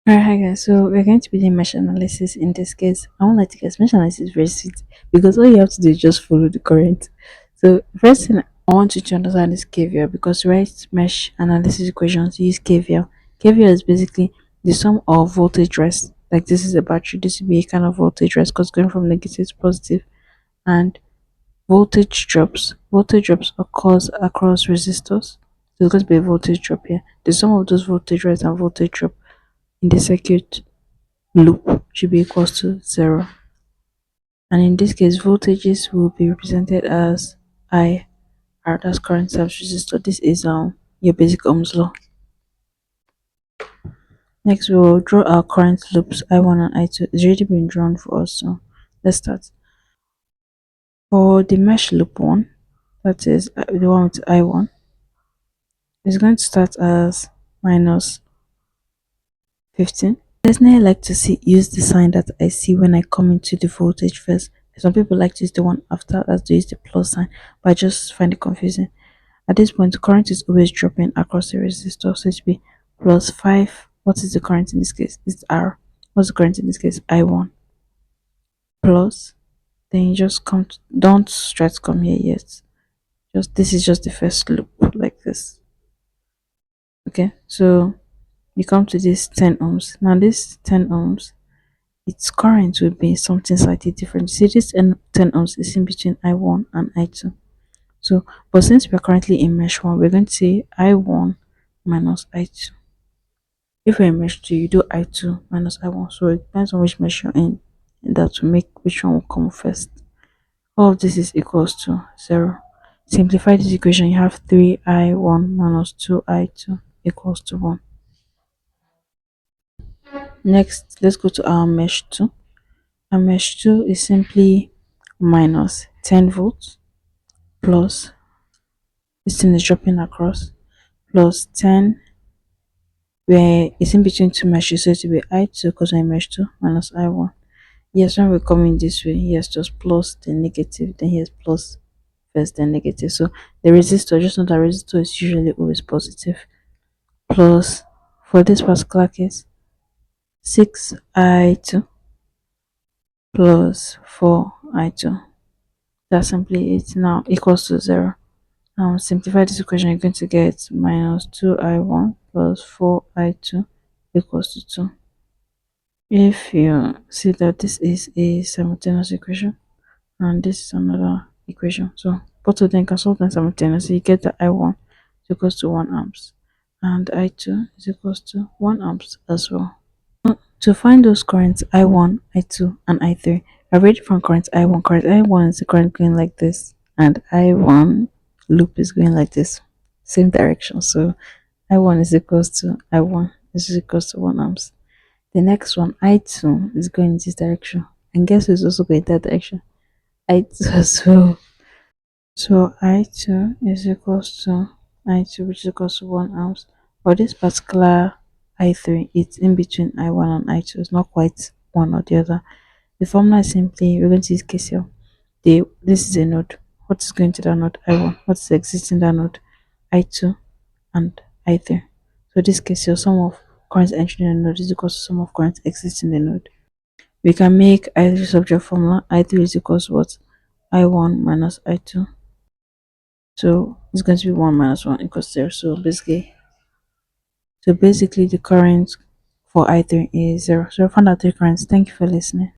Alright, hi guys. So we're going to be doing mesh analysis in this case. I won't like to guess mesh analysis is very sweet because all you have to do is just follow the current. So the first thing I want you to understand is KVL because right mesh analysis equations use KVL. KVL is basically the sum of voltage rest. Like this is a battery, this will be a kind of voltage rest because going from negative to positive and voltage drops. Voltage drops occurs across resistors. So there's going to be a voltage drop here. The sum of those voltage rest and voltage drop in the circuit loop should be equals to 0. And in this case, voltages will be represented as I R, that's current times resistor. This is your basic Ohm's law. Next, we will draw our current loops I1 and I2. It's already been drawn for us, so let's start. For the mesh loop one, that is the one with I1, it's going to start as minus 15. Personally, I like to use the sign that I see when I come into the voltage first. Some people like to use the one after as to use the plus sign, but I just find it confusing. At this point, the current is always dropping across the resistor, so it will be plus 5. What is the current in this case? It's R. What's the current in this case? I1. Plus, then you just come, don't try to come here yet. This is just the first loop, like this. Okay, so you come to this 10 ohms. Now, this 10 ohms, its current will be something slightly different. See, this 10 ohms is in between I1 and I2. So, but since we're currently in mesh 1, we're going to say I1 minus I2. If we're in mesh 2, you do I2 minus I1. So it depends on which mesh you're in, and that will make which one will come first. All of this is equals to 0. Simplify this equation, you have 3I1 minus 2I2 equals to 1. Next, let's go to our mesh 2. Our mesh 2 is simply minus 10 volts plus, this thing is dropping across, plus 10 where it's in between two meshes, so it will be I2 because I mesh 2 minus I1. Yes, when we're coming this way, yes, just plus then negative, then here's plus first, then negative. So the resistor, just know that resistor is usually always positive. Plus, for this particular case, 6I2 plus 4I2. That's simply it. Now equals to 0. Now simplify this equation, you're going to get minus 2I1 plus 4I2 equals to 2. If you see that this is a simultaneous equation and this is another equation, so both of them cancel them simultaneously, you get that I1 is equals to 1 amps and I2 is equals to 1 amps as well. To find those currents I1, I2 and I3, I've already found current I1. Current I1 is the current going like this and I1 loop is going like this, same direction. So I1 is equals to I1 is equals to 1 amps. The next one, I2, is going in this direction. And guess who's also going that direction? I2 as well. So I2 is equals to I2, which is equals to 1 amps. For this particular I3, it's in between I1 and I2. It's not quite one or the other. The formula is simply, we're going to use KCL. This is a node. What is going to that node? I1. What is existing that node? I2 and I3. So this KCL, sum of currents entering the node is equal to sum of currents exiting the node. We can make I3 subject formula. I3 is equals to what? I1 minus I2. So it's going to be 1 minus 1 equals 0. So basically the current for I3 is 0. So I found out 3 currents. Thank you for listening.